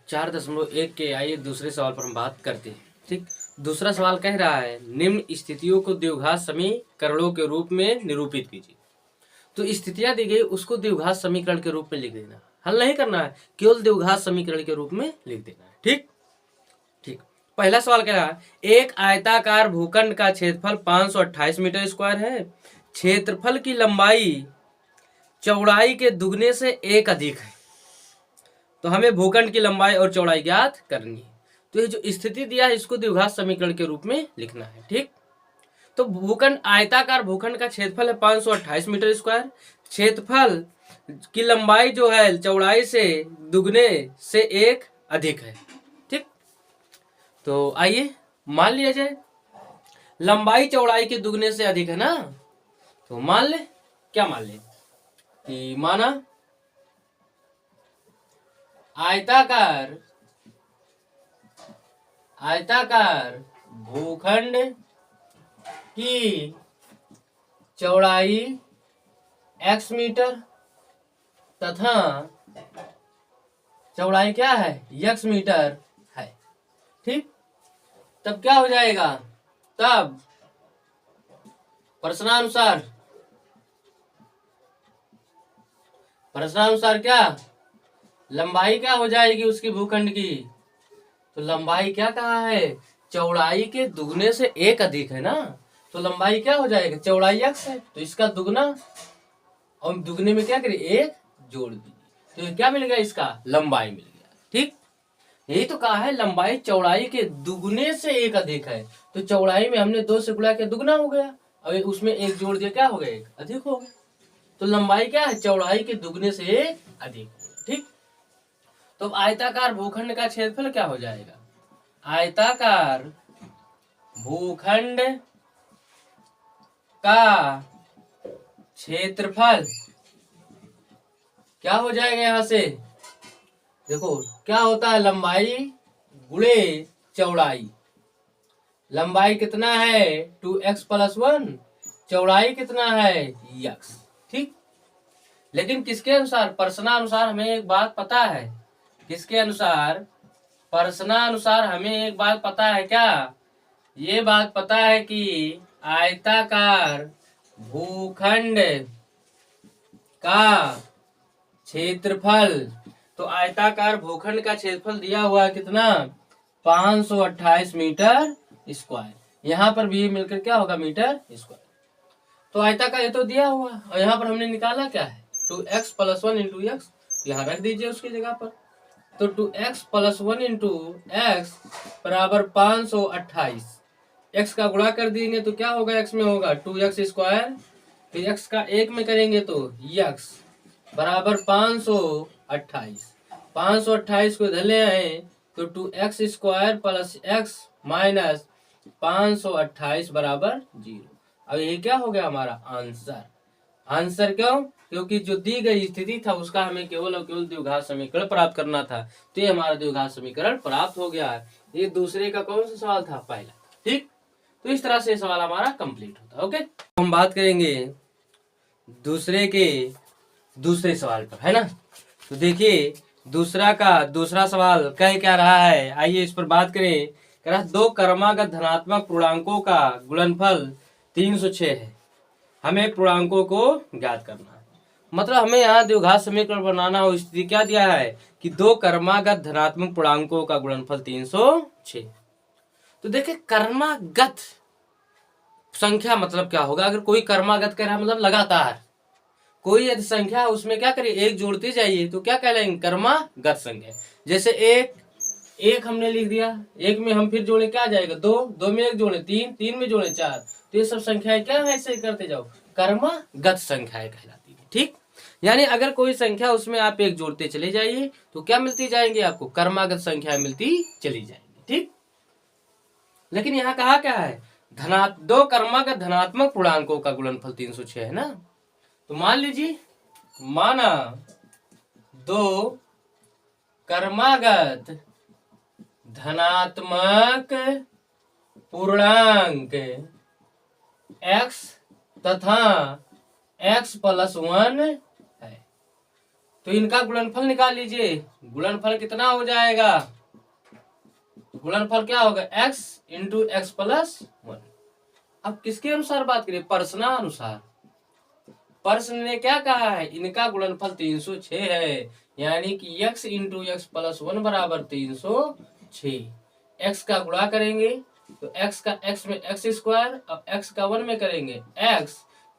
4.1 के आइए दूसरे सवाल पर हम बात करते हैं। ठीक, दूसरा सवाल कह रहा है निम्न स्थितियों को द्विघात समीकरणों के रूप में निरूपित कीजिए। तो स्थितियां दी गई उसको द्विघात समीकरण के रूप में लिख देना, हल नहीं करना है, केवल द्विघात समीकरण के रूप में लिख देना है। ठीक ठीक, पहला सवाल कह रहा है एक आयताकार भूखंड का क्षेत्रफल 528 मीटर स्क्वायर है। क्षेत्रफल की लंबाई चौड़ाई के दुगने से एक अधिक है। तो हमें भूखंड की लंबाई और चौड़ाई ज्ञात करनी है। तो ये जो स्थिति दिया है इसको द्विघात समीकरण के रूप में लिखना है। ठीक, तो भूखंड आयताकार भूखंड का क्षेत्रफल है 528 मीटर स्क्वायर। क्षेत्रफल की लंबाई जो है चौड़ाई से दुगने से एक अधिक है। ठीक, तो आइए मान लिया जाए लंबाई चौड़ाई के दुगने से अधिक है ना, तो मान ले, क्या मान ले कि माना आयताकार भूखंड की चौड़ाई x मीटर तथा चौड़ाई क्या है x मीटर है। ठीक, तब क्या हो जाएगा, तब प्रश्नानुसार क्या लंबाई क्या हो जाएगी उसकी भूखंड की, तो लंबाई क्या कहा है, चौड़ाई के दुगने से एक अधिक है ना, तो लंबाई क्या हो जाएगा, चौड़ाई x है तो इसका दुगना और दुगने में क्या करिए एक जोड़ दीजिए, तो क्या मिल गया, इसका लंबाई मिल गया। ठीक, यही तो कहा है लंबाई चौड़ाई के दुगने से एक अधिक है, तो चौड़ाई में हमने 2 से गुणा के दुगना हो गया, अब उसमें एक जोड़ दिया क्या हो गया, एक अधिक हो गया। तो लंबाई क्या है, चौड़ाई के दुगने से एक अधिक। ठीक, तो आयताकार भूखंड का क्षेत्रफल क्या हो जाएगा, आयताकार भूखंड का क्षेत्रफल क्या हो जाएगा, यहां से देखो क्या होता है, लंबाई गुणे चौड़ाई। लंबाई कितना है 2x + 1, चौड़ाई कितना है x। ठीक, लेकिन किसके अनुसार, प्रश्नानुसार हमें एक बात पता है, किसके अनुसार, प्रश्नानुसार हमें एक बात पता है, क्या ये बात पता है कि आयताकार भूखंड का क्षेत्रफल, तो आयताकार भूखंड का क्षेत्रफल दिया हुआ है कितना, 528 मीटर स्क्वायर, यहाँ पर भी मिलकर क्या होगा मीटर स्क्वायर। तो आयताकार ये तो दिया हुआ और यहाँ पर हमने निकाला क्या है 2x + 1 × x, यहाँ रख दीजिए उसकी जगह पर, तो 2x + 1 × x बराबर 528, x का गुणा कर देंगे तो क्या होगा, x में होगा 2x², फिर x का 1 में करेंगे तो x बराबर 528, 528 को इधर ले आए तो 2x² + x माइनस 528 बराबर 0। अब ये क्या हो गया हमारा आंसर। आंसर क्यों, क्योंकि जो दी गई स्थिति था उसका हमें केवल और केवल द्विघात समीकरण प्राप्त करना था, तो ये हमारा द्विघात समीकरण प्राप्त हो गया है। ये दूसरे का कौन सा सवाल था, पहला। ठीक, तो इस तरह से सवाल हमारा कंप्लीट होता है। ओके, हम बात करेंगे दूसरे सवाल पर, है ना। तो देखिए दूसरा सवाल कह क्या रहा है, आइए इस पर बात करें। कह रहा 2 क्रमागत धनात्मक पूर्णांकों का गुणनफल 306 है, हमें पूर्णांकों को ज्ञात करना है। मतलब हमें यहाँ द्विघात समीकरण बनाना हो, स्थिति क्या दिया है कि 2 क्रमागत धनात्मक पूर्णांकों का गुणनफल 306। तो देखिए कर्मागत संख्या मतलब क्या होगा, अगर कोई कर्मागत कह रहा है मतलब लगातार कोई यदि संख्या उसमें क्या करिए एक जोड़ते जाइए तो क्या कहलाएंगे, कर्मागत संख्या। जैसे एक हमने लिख दिया, एक में हम फिर जोड़े क्या आ जाएगा, 2, 2 में 1 जोड़े 3, 3 में जोड़े 4, तो ये सब संख्याएं क्या है, ऐसे करते जाओ, कर्मागत संख्याएं कहलाती है। ठीक, यानी अगर कोई संख्या उसमें आप एक जोड़ते चले जाइए तो क्या मिलती जाएंगे, आपको कर्मागत संख्या मिलती चली जाएंगी। ठीक, लेकिन यहाँ कहा क्या है, 2 कर्मागत धनात्मक पूर्णांकों का गुणनफल 306 है ना। तो मान लीजिए, माना 2 कर्मागत धनात्मक पूर्णांक x तथा x + 1 है, तो इनका गुणनफल निकाल लीजिए। गुणनफल कितना हो जाएगा? गुणनफल क्या होगा? x into x plus 1। अब किसके अनुसार बात करिए? प्रश्नानुसार। प्रश्न ने क्या कहा है? इनका गुणनफल 306 है, यानी कि x इंटू एक्स प्लस 1 बराबर 306। x का गुणा करेंगे तो x का x में एक्स स्क्वायर, अब x का 1 में करेंगे x।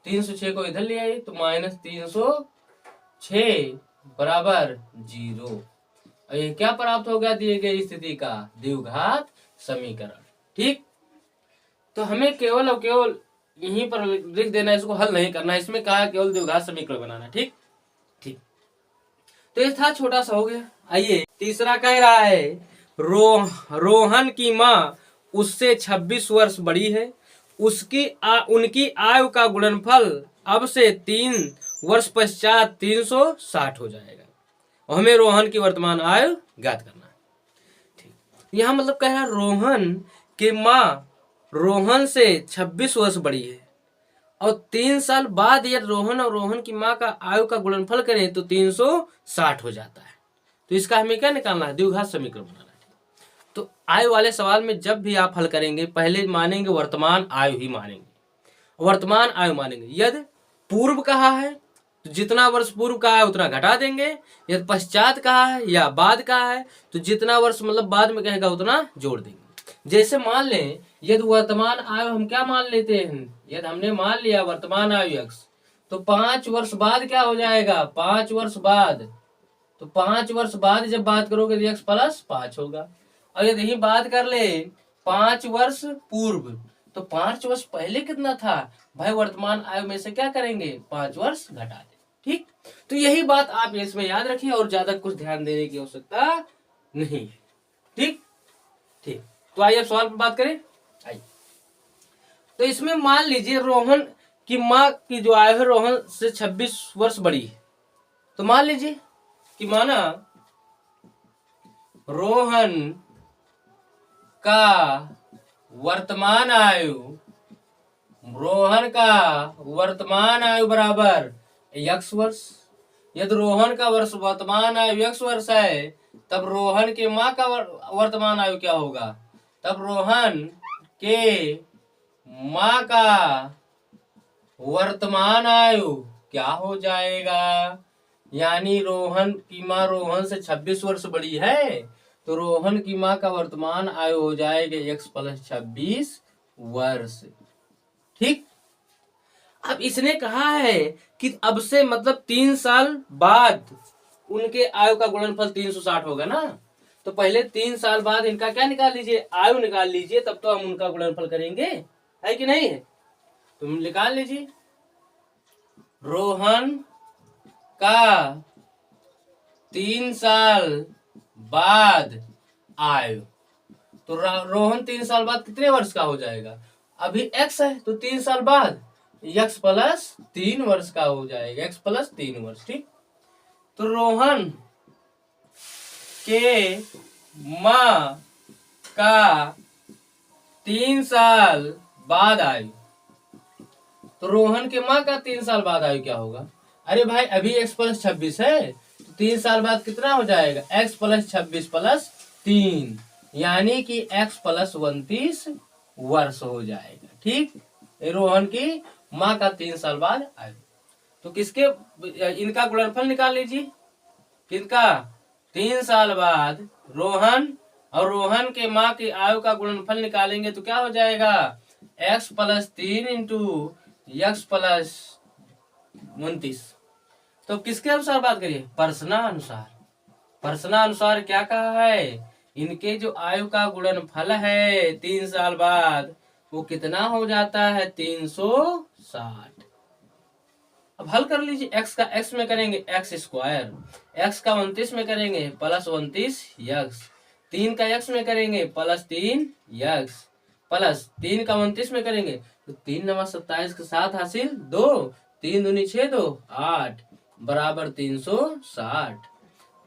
306 को इधर ले आइए तो माइनस 306 बराबर 0। और ये क्या प्राप्त हो गया? दिए गई स्थिति का द्विघात समीकरण। ठीक, तो हमें केवल और केवल यहीं पर लिख देना, इसको हल नहीं करना। इसमें कहा केवल द्विघात समीकरण बनाना। ठीक ठीक, तो ये था, छोटा सा हो गया। आइए तीसरा कह रहा है रोहन की माँ उससे 26 वर्ष बड़ी है, उनकी आयु का गुणनफल अब से 3 वर्ष पश्चात 360 हो जाएगा और हमें रोहन की वर्तमान आयु ज्ञात करना है। ठीक, यहाँ मतलब कह रहा है रोहन की माँ रोहन से 26 वर्ष बड़ी है और 3 साल बाद यदि रोहन और रोहन की माँ का आयु का गुणनफल करें तो 360 हो जाता है। तो इसका हमें क्या निकालना है? द्विघात समीकरण बनाना है। तो आयु वाले सवाल में जब भी आप हल करेंगे पहले मानेंगे वर्तमान आयु ही मानेंगे, वर्तमान आयु मानेंगे। यदि पूर्व कहा है तो जितना वर्ष पूर्व कहा है उतना घटा देंगे, यदि पश्चात कहा है या बाद कहा है तो जितना वर्ष मतलब बाद में कहेगा उतना जोड़ देंगे। जैसे मान लें यदि वर्तमान आयु हम क्या मान लेते हैं? यदि हमने मान लिया वर्तमान आयु x, तो 5 वर्ष बाद क्या हो जाएगा? 5 वर्ष बाद, तो 5 वर्ष बाद जब बात करोगे तो x प्लस 5 होगा। और यदि यही बात कर ले 5 वर्ष पूर्व, तो 5 वर्ष पहले कितना था भाई? वर्तमान आयु में से क्या करेंगे? 5 वर्ष घटा दें। ठीक, तो यही बात आप इसमें याद रखिए और ज्यादा कुछ ध्यान देने की आवश्यकता नहीं। ठीक ठीक, तो आइए अब सवाल पर बात करें। आइए, तो इसमें मान लीजिए रोहन की माँ की जो आयु है रोहन से 26 वर्ष बड़ी है। तो मान लीजिए कि माना रोहन का वर्तमान आयु बराबर x वर्ष। यदि रोहन का वर्तमान आयु x वर्ष है तब रोहन के माँ का वर्तमान आयु क्या होगा? तब रोहन के माँ का वर्तमान आयु क्या हो जाएगा? यानी रोहन की माँ रोहन से 26 वर्ष बड़ी है तो रोहन की माँ का वर्तमान आयु हो जाएगा x प्लस 26 वर्ष। ठीक, अब इसने कहा है कि अब से मतलब 3 साल बाद उनके आयु का गुणनफल 360 होगा ना। तो पहले 3 साल बाद इनका क्या निकाल लीजिए? आयु निकाल लीजिए, तब तो हम उनका गुणनफल करेंगे, है कि नहीं है? तुम निकाल लीजिए रोहन का 3 साल बाद आयु। तो रोहन 3 साल बाद कितने वर्ष का हो जाएगा? अभी x है तो 3 साल बाद x प्लस 3 वर्ष का हो जाएगा, x प्लस 3 वर्ष। ठीक, तो रोहन के माँ का 3 साल बाद आयु, तो रोहन के माँ का 3 साल बाद आयु क्या होगा? अरे भाई अभी x प्लस 26 है तो 3 साल बाद कितना हो जाएगा? x प्लस 26 प्लस 3, यानी कि x प्लस 29 वर्ष हो जाएगा। ठीक, रोहन की माँ का 3 साल बाद आयु। तो किसके इनका गुणनफल निकाल लीजिए। किनका? 3 साल बाद रोहन और रोहन के माँ की आयु का गुणनफल निकालेंगे तो क्या हो जाएगा? x plus 3 into x plus 29। तो किसके अनुसार बात करिए? प्रश्नानुसार। प्रश्नानुसार क्या कहा है? इनके जो आयु का गुणनफल है 3 साल बाद वो कितना हो जाता है? 360। अब हल कर लीजिए। x का x में करेंगे x स्क्वायर, x का 29 में करेंगे प्लस 29 x, 3 का x में करेंगे प्लस 3 x, प्लस 3 का 29 में करेंगे तो 3 9 27 के साथ हासिल 2, 3 दूनी 6 2 8 बराबर 360।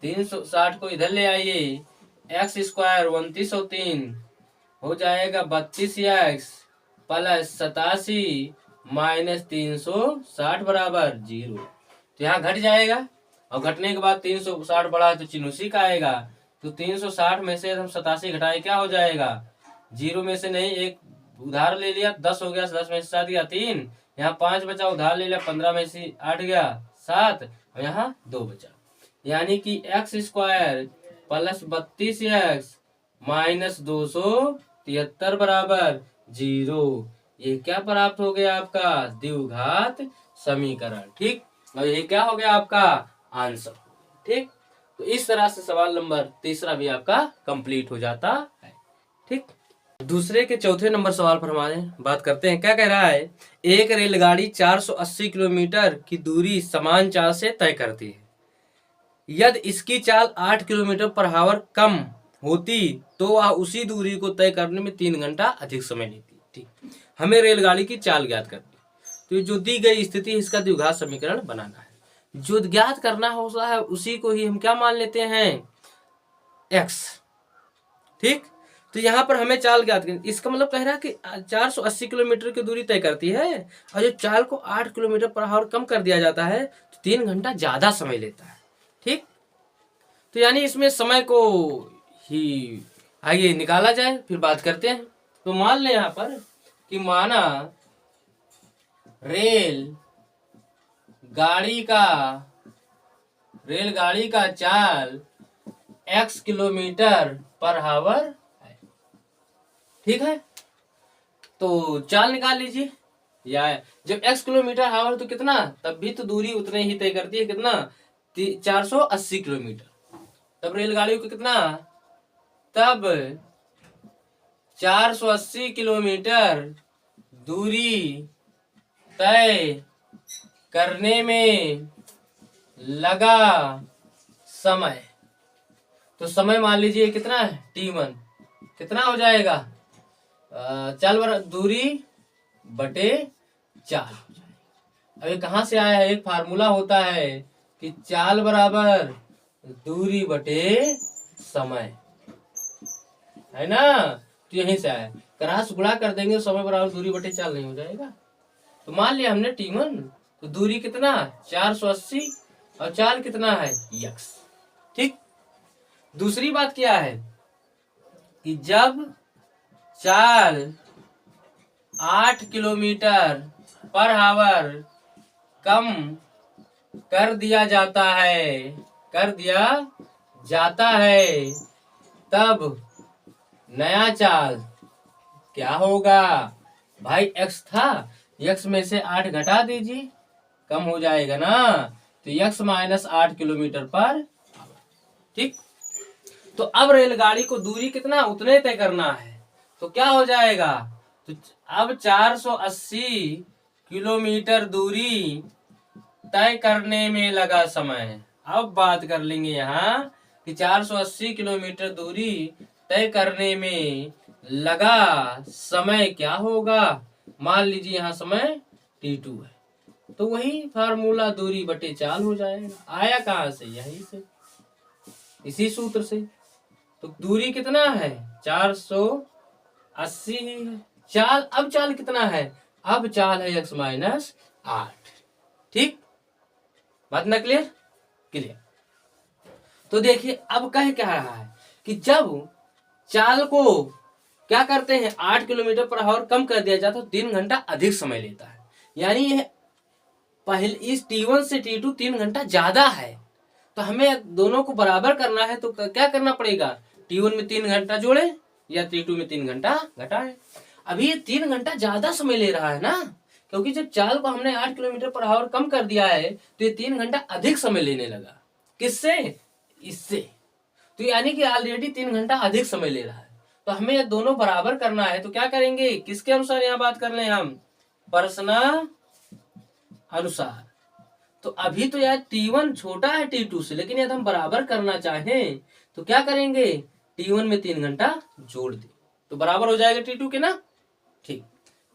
360 को इधर ले आइए, x स्क्वायर 29 और 3 हो जाएगा 32 x प्लस 87 माइनस 360 बराबर 0। तो यहाँ घट जाएगा और घटने के बाद 360 बढ़ा है तो चिन्ह उसी का आएगा। तो 360 में से हम 87 घटाए क्या हो जाएगा, 0 में से नहीं, एक उधार ले लिया 10 हो गया, 10 में से 7 गया 3, यहाँ 5 बचा, उधार ले लिया 15 में से 8 गया 7, और यहाँ 2 बचा। यानी कि x² प्लस 32x माइनस 273 बराबर 0। ये क्या प्राप्त हो गया आपका, द्विघात समीकरण। ठीक, और ये क्या हो गया आपका आंसर। ठीक, तो इस तरह से सवाल नंबर तीसरा भी आपका कंप्लीट हो जाता है। ठीक, दूसरे के चौथे नंबर सवाल पर हमारे बात करते हैं। क्या कह रहा है, एक रेलगाड़ी 480 किलोमीटर की दूरी समान चाल से तय करती है। यदि इसकी चाल 8 किलोमीटर पर आवर कम होती तो वह उसी दूरी को तय करने में 3 घंटा अधिक समय लेती। ठीक, हमें रेलगाड़ी की चाल ज्ञात करनी, तो जो दी गई स्थिति इसका द्विघात समीकरण बनाना है। जो ज्ञात करना होता है उसी को ही हम क्या मान लेते हैं, x। ठीक, तो यहाँ पर हमें चाल ज्ञात करनी, इसका मतलब कह रहा है कि 480 किलोमीटर की दूरी तय करती है और जो चाल को 8 किलोमीटर पर आवर कम कर दिया जाता है तो 3 घंटा ज्यादा समय लेता है। ठीक, तो यानी इसमें समय को ही आगे निकाला जाए, फिर बात करते हैं। तो मान लें यहाँ पर कि माना रेलगाड़ी का चाल x किलोमीटर पर आवर है। ठीक है, तो चाल निकाल लीजिए, या जब x किलोमीटर आवर तो कितना, तब भी तो दूरी उतने ही तय करती है, कितना 480 किलोमीटर। तब रेलगाड़ी को कितना, तब 480 किलोमीटर दूरी तय करने में लगा समय, तो समय मान लीजिए कितना है, t1 कितना हो जाएगा, चाल बराबर दूरी बटे चाल हो जाएगा। अब ये कहाँ से आया है, एक फार्मूला होता है कि चाल बराबर दूरी बटे समय, है ना, तो यहीं से आया। क्रॉस गुणा कर देंगे समय बराबर दूरी बटे चाल नहीं हो जाएगा। तो मान लिया हमने t1, तो दूरी कितना 480 और चाल कितना है x। ठीक, दूसरी बात क्या है कि जब चाल 8 किलोमीटर पर आवर कम कर दिया जाता है तब नया चाल क्या होगा, भाई x था, x में से 8 घटा दीजिए, कम हो जाएगा ना, तो x माइनस 8 किलोमीटर पर। ठीक, तो अब रेलगाड़ी को दूरी कितना उतने तय करना है, तो क्या हो जाएगा, तो अब 480 किलोमीटर दूरी तय करने में लगा समय। अब बात कर लेंगे यहाँ कि 480 किलोमीटर दूरी तय करने में लगा समय क्या होगा, मान लीजिए यहाँ समय t2 है, तो वही फार्मूला दूरी बटे चाल हो जाएगा। आया कहाँ से, यहीं से, इसी सूत्र से। तो दूरी कितना है 480 ही है, चाल, अब चाल कितना है, अब चाल है x माइनस 8। ठीक, बात ना क्लियर, क्लियर। तो देखिए अब कह क्या रहा है कि जब चाल को क्या करते हैं 8 किलोमीटर पर आवर कम कर दिया जाता है तो 3 घंटा अधिक समय लेता है। यानी यह पहले इस t1 से t2 3 घंटा ज्यादा है, तो हमें दोनों को बराबर करना है, तो क्या करना पड़ेगा, t1 में 3 घंटा जोड़े या t2 में 3 घंटा घटाए। अभी ये 3 घंटा ज्यादा समय ले रहा है ना, क्योंकि जब चाल को हमने 8 किलोमीटर पर आवर कम कर दिया है तो ये 3 घंटा अधिक समय लेने लगा। किससे, इससे, तो यानी कि ऑलरेडी 3 घंटा अधिक समय ले रहा है, तो हमें ये दोनों बराबर करना है। तो क्या करेंगे, किसके अनुसार यहाँ बात कर ले हम, प्रश्न अनुसार। तो अभी तो यार t1 छोटा है t2 से, लेकिन यदि हम बराबर करना चाहें तो क्या करेंगे, t1 में 3 घंटा जोड़ दे तो बराबर हो जाएगा t2 के ना। ठीक,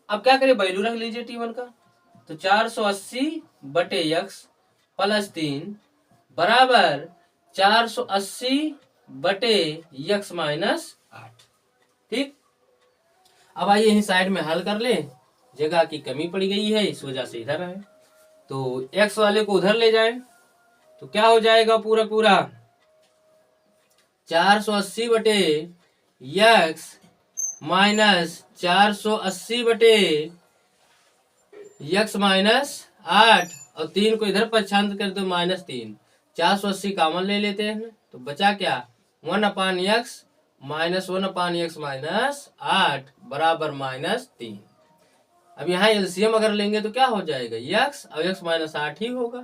अब क्या करें, वैल्यू रख लीजिए t1 का, तो 480 बटे x प्लस 3 बराबर 480 बटे x माइनस 8। ठीक, अब आइए यही साइड में हल कर ले, जगह की कमी पड़ी गई है इस वजह से इधर है, तो x वाले को उधर ले जाए, तो क्या हो जाएगा पूरा पूरा 480 बटे यक्स माइनस 480 बटे यक्स माइनस 8 और 3 को इधर पक्षांतर कर दो -3। 480 कॉमन ले लेते हैं तो बचा क्या 1/x माइनस 1/x माइनस 8 बराबर -3। अब यहाँ एलसीएम अगर लेंगे तो क्या हो जाएगा यक्स और x माइनस 8 ही होगा।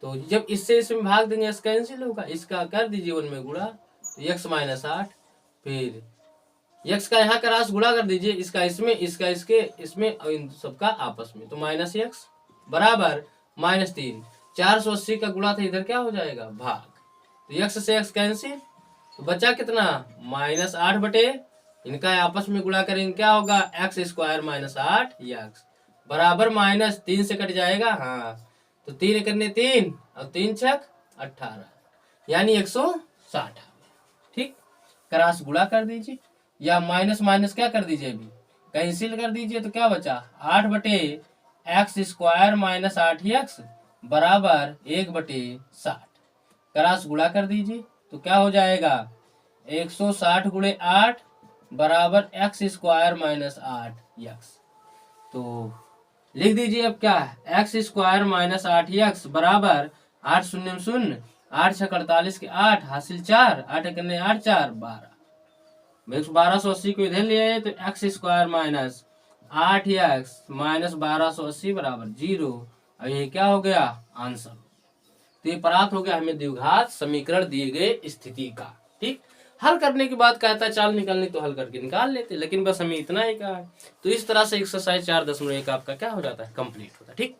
तो जब इससे इसमें भाग देंगे x कैंसिल होगा, इसका कर दीजिए 1 में गुणा तो x माइनस 8, फिर x का यहाँ क्रॉस गुणा कर दीजिए, इसका इसमें इसका इसके इसमें और इन सबका आपस में, तो -x बराबर -3। 480 का गुणा था इधर क्या हो जाएगा भाग, तो x से x कैंसिल, तो बचा कितना -8 बटे इनका आपस में गुणा करेंगे क्या होगा x² माइनस 8 यक्स बराबर -3 से कट जाएगा। हाँ तो 3 करने 3 और 3 छक 18 यानी 160। ठीक, क्रॉस गुणा कर दीजिए या माइनस माइनस क्या कर दीजिए अभी कैंसिल कर दीजिए, तो क्या बचा 8 बटे x² माइनस 8 यक्स बराबर 1/60। क्रॉस गुणा कर दीजिए तो क्या हो जाएगा 160 गुणे 8 बराबर x² माइनस 8 यक्स। तो लिख दीजिए अब क्या x² माइनस 8 यक्स बराबर 8 शून्य 0 8 6 48 के 8 हासिल 4 8 करने 8 4 12। 1280 को इधर ले आए तो x² माइनस 8 यक्स माइनस 1280 बराबर 0। अब ये क्या हो गया आंसर। तो ये प्राप्त हो गया हमें द्विघात समीकरण दिए गए स्थिति का। ठीक, हल करने के बाद कहता है चाल निकालनी तो हल करके निकाल लेते, लेकिन बस हमें इतना ही कहा है। तो इस तरह से एक्सरसाइज 4.1 आपका क्या हो जाता है कंप्लीट होता है। ठीक।